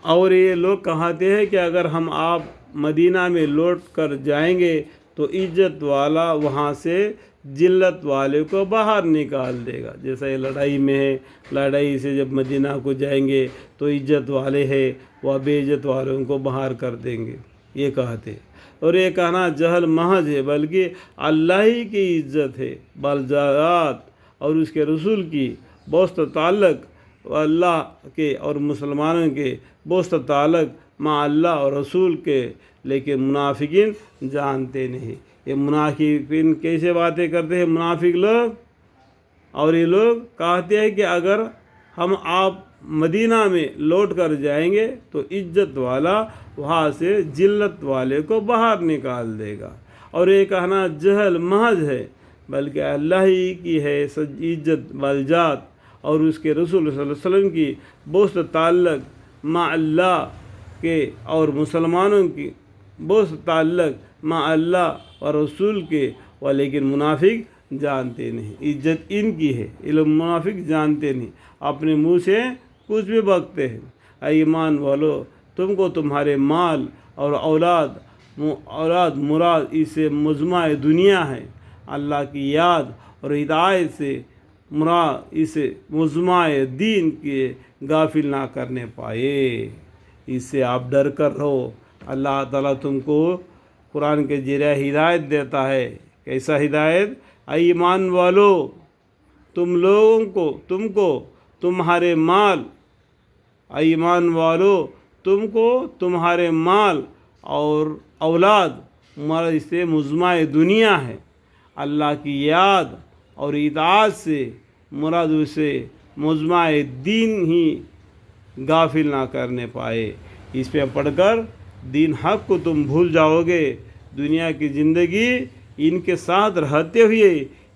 اور یہ لوگ کہتے ہیں کہ اگر ہم آپ مدینہ میں لوٹ کر جائیں گے تو عزت والا وہاں سے ذلت والے کو باہر نکال دے گا. جیسا یہ لڑائی میں ہے، لڑائی سے جب مدینہ کو جائیں گے تو عزت والے ہیں وہ بے عزت والوں کو باہر کر دیں گے، یہ کہتے. اور یہ کہنا جہل محض ہے، بلکہ اللہ ہی کی عزت ہے، بالذات اور اس کے رسول کی بہت تعلق، اللہ کے اور مسلمانوں کے بہت تعلق مع اللہ اور رسول کے. لیکن منافقین جانتے نہیں. یہ منافقین کیسے باتیں کرتے ہیں منافق لوگ؟ اور یہ لوگ کہتے ہیں کہ اگر ہم آپ مدینہ میں لوٹ کر جائیں گے تو عزت والا وہاں سے ذلت والے کو باہر نکال دے گا. اور یہ کہنا جہل محض ہے، بلکہ اللہ ہی کی ہے عزت بالذات اور اس کے رسول صلی اللہ علیہ وسلم کی بہت تعلق مع اللہ کے اور مسلمانوں کی بہت تعلق مع اللہ اور رسول کے. لیکن منافق جانتے نہیں، عزت ان کی ہے، علم منافق جانتے نہیں، اپنے منہ سے کچھ بھی بکتے ہیں. اے ایمان والو، تم کو تمہارے مال اور اولاد مراد اس سے مجمع دنیا ہے. اللہ کی یاد اور ہدایت سے مراد اس مجمع دین کے غافل نہ کرنے پائے. اس سے آپ ڈر کر رہو. اللہ تعالیٰ تم کو قرآن کے ذریعہ ہدایت دیتا ہے. کیسا ہدایت؟ اے ایمان والو، تم کو تمہارے مال، اے ایمان والو تم کو تمہارے مال اور اولاد مراد اس سے مجمع دنیا ہے. اللہ کی یاد اور اطاعت سے مراد اسے مجمع دین ہی غافل نہ کرنے پائے. اس پہ پڑھ کر دین حق کو تم بھول جاؤ گے. دنیا کی زندگی ان کے ساتھ رہتے ہوئے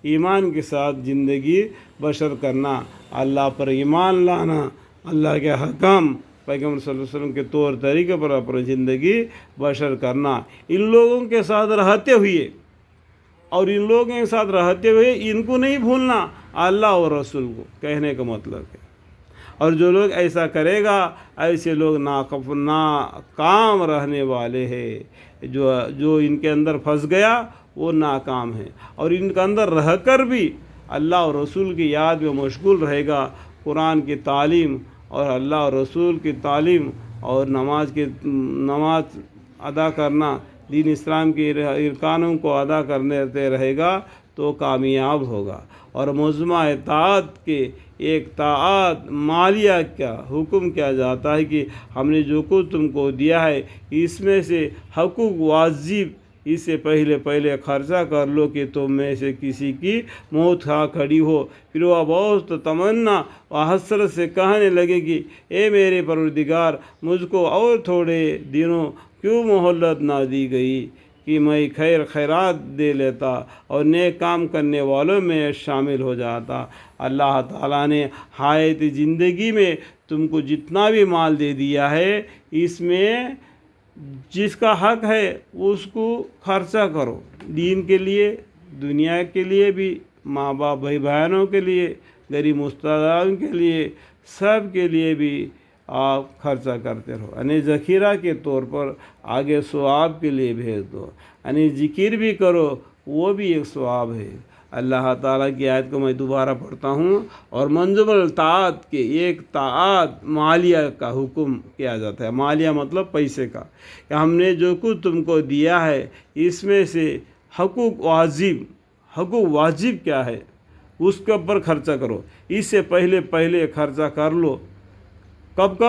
ایمان کے ساتھ زندگی بسر کرنا، اللہ پر ایمان لانا، اللہ کے حکم پیغمبر صلی اللہ علیہ وسلم کے طور طریقے پر اپنی زندگی بسر کرنا. ان لوگوں کے ساتھ رہتے ہوئے اور ان لوگوں کے ساتھ رہتے ہوئے ان کو نہیں بھولنا، اللہ اور رسول کو. کہنے کا مطلب ہے، اور جو لوگ ایسا کرے گا ایسے لوگ ناکام رہنے والے ہیں. جو ان کے اندر پھنس گیا وہ ناکام ہے، اور ان کے اندر رہ کر بھی اللہ اور رسول کی یاد میں مشغول رہے گا. قرآن کی تعلیم اور اللہ اور رسول کی تعلیم اور نماز ادا کرنا، دین اسلام کے ارکانوں کو ادا کرنے رہے گا تو کامیاب ہوگا. اور مجمع طاعت کے ایک طاعت مالیہ کا حکم کیا جاتا ہے کہ ہم نے جو کچھ تم کو دیا ہے اس میں سے حقوق واجب اس سے پہلے خرچہ کر لو کہ تم میں سے کسی کی موت کھڑی ہو. پھر وہ بہت تمنا و حسرت سے کہنے لگے کہ اے میرے پروردگار، مجھ کو اور تھوڑے دنوں کیوں مہلت نہ دی گئی کہ میں خیرات دے لیتا اور نیک کام کرنے والوں میں شامل ہو جاتا. اللہ تعالیٰ نے حیات زندگی میں تم کو جتنا بھی مال دے دیا ہے، اس میں جس کا حق ہے اس کو خرچہ کرو. دین کے لیے، دنیا کے لیے بھی، ماں باپ بھائی بہنوں کے لیے، غریب مستحقین کے لیے، سب کے لیے بھی آپ خرچہ کرتے رہو. یعنی ذخیرہ کے طور پر آگے ثواب کے لیے بھیج دو. یعنی ذکر بھی کرو، وہ بھی ایک ثواب ہے. اللہ تعالیٰ کی آیت کو میں دوبارہ پڑھتا ہوں. اور منظوم الطاعت کے ایک طاعت مالیہ کا حکم کیا جاتا ہے. مالیہ مطلب پیسے کا، کہ ہم نے جو کچھ تم کو دیا ہے اس میں سے حقوق واجب کیا ہے اس کے اوپر خرچہ کرو. اس سے پہلے خرچہ کر لو. کب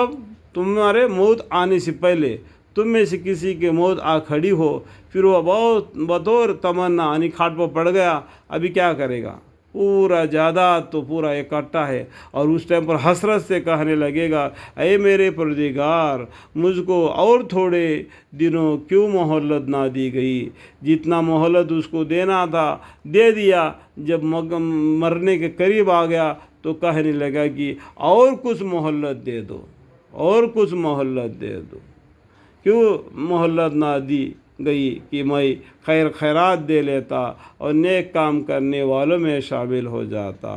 تمہارے موت آنے سے پہلے. تم میں سے کسی کی موت آ کھڑی ہو، پھر وہ بہت بطور تمنا یعنی کھاٹ پر پڑ گیا، ابھی کیا کرے گا؟ پورا جائیداد تو پورا اکٹھا ہے، اور اس ٹائم پر حسرت سے کہنے لگے گا اے میرے پروردگار، مجھ کو اور تھوڑے دنوں کیوں مہلت نہ دی گئی؟ جتنا مہلت اس کو دینا تھا دے دیا. جب مرنے کے قریب آ گیا تو کہنے لگا کہ اور کچھ مہلت دے دو، اور کچھ مہلت دے دو. کیوں مہلت نہ دی گئی؟ کہ میں خیرات دے لیتا اور نیک کام کرنے والوں میں شامل ہو جاتا.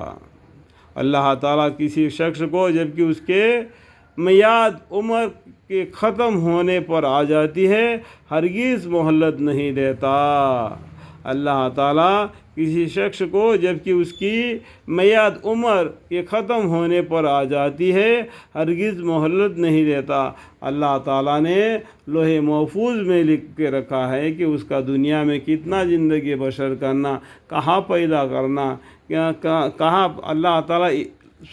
اللہ تعالیٰ کسی شخص کو جبکہ اس کے میعاد عمر کے ختم ہونے پر آ جاتی ہے، ہرگز مہلت نہیں دیتا۔ اللہ تعالیٰ کسی شخص کو جب کہ اس کی میعاد عمر کے ختم ہونے پر آ جاتی ہے، ہرگز مہلت نہیں دیتا۔ اللہ تعالیٰ نے لوح محفوظ میں لکھ کے رکھا ہے کہ اس کا دنیا میں کتنا زندگی بسر کرنا، کہاں پیدا کرنا، کہاں۔ اللہ تعالیٰ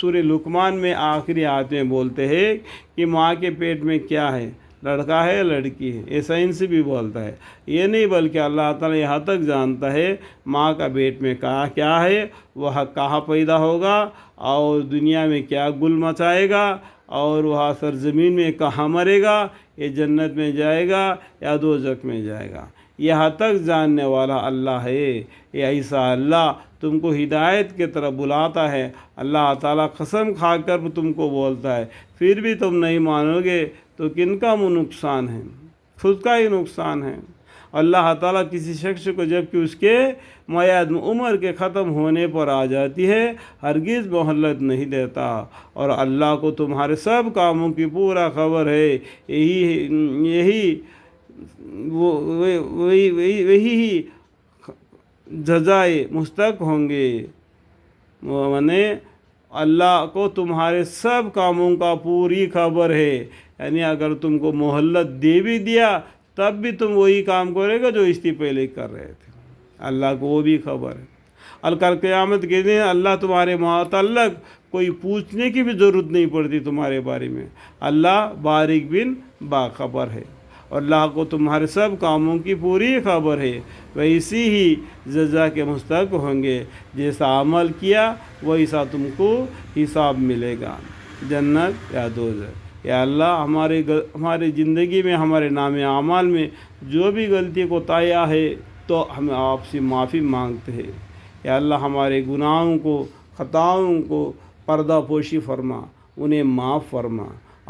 سورہ لقمان میں آخری آیت میں بولتے ہیں کہ ماں کے پیٹ میں کیا ہے، لڑکا ہے لڑکی ہے، یہ سائنس بھی بولتا ہے۔ یہ نہیں بلکہ اللہ تعالیٰ یہاں تک جانتا ہے ماں کا پیٹ میں کیا ہے، وہ کہاں پیدا ہوگا، اور دنیا میں کیا گل مچائے گا، اور وہاں سرزمین میں کہاں مرے گا، یہ جنت میں جائے گا یا دوزخ میں جائے گا، یہاں تک جاننے والا اللہ ہے۔ یہ ایسا اللہ تم کو ہدایت کی طرف بلاتا ہے، اللہ تعالیٰ قسم کھا کر تم کو بولتا ہے، پھر بھی تم نہیں مانو گے تو کن کا نقصان ہے؟ خود کا ہی نقصان ہے۔ اللہ تعالیٰ کسی شخص کو جب کہ اس کے میعاد عمر کے ختم ہونے پر آ جاتی ہے، ہرگز مہلت نہیں دیتا، اور اللہ کو تمہارے سب کاموں کی پورا خبر ہے۔ وہی جزائے مستحق ہوں گے۔ اللہ کو تمہارے سب کاموں کا پوری خبر ہے، یعنی اگر تم کو مہلت دے بھی دیا تب بھی تم وہی کام کرے گا جو اس سے پہلے کر رہے تھے، اللہ کو وہ بھی خبر ہے۔ کل قیامت کے دن اللہ تمہارے متعلق کوئی پوچھنے کی بھی ضرورت نہیں پڑتی تمہارے بارے میں، اللہ باریک بن باخبر ہے، اور اللہ کو تمہارے سب کاموں کی پوری خبر ہے۔ ویسی ہی جزا کے مستحق ہوں گے، جیسا عمل کیا ویسا تم کو حساب ملے گا، جنت یا دوزخ۔ یا اللہ ہماری زندگی میں، ہمارے نام اعمال میں جو بھی غلطی کوتاہیاں ہے تو ہم آپ سے معافی مانگتے ہیں۔ یا اللہ ہمارے گناہوں کو، خطاؤں کو پردہ پوشی فرما، انہیں معاف فرما،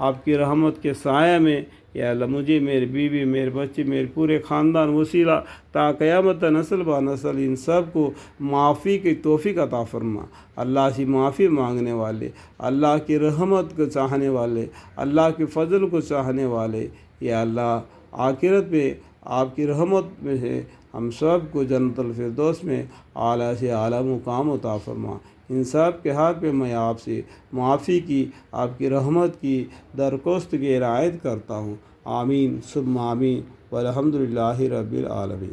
آپ کی رحمت کے سایہ میں۔ یا اللہ مجھے، میری بیوی، میرے بچے، میرے پورے خاندان وسیلہ تا قیامت نسل با نسل ان سب کو معافی کی توفیق عطا فرما۔ اللہ سے معافی مانگنے والے، اللہ کی رحمت کو چاہنے والے، اللہ کے فضل کو چاہنے والے، یا اللہ آخرت میں آپ کی رحمت میں سے ہم سب کو جنت الفردوس میں اعلیٰ سے اعلیٰ مقام عطا فرما۔ ان سب کے حق میں میں آپ سے معافی کی، آپ کی رحمت کی درخواست کی رعایت کرتا ہوں۔ آمین ثم آمین والحمد للہ رب العالمین۔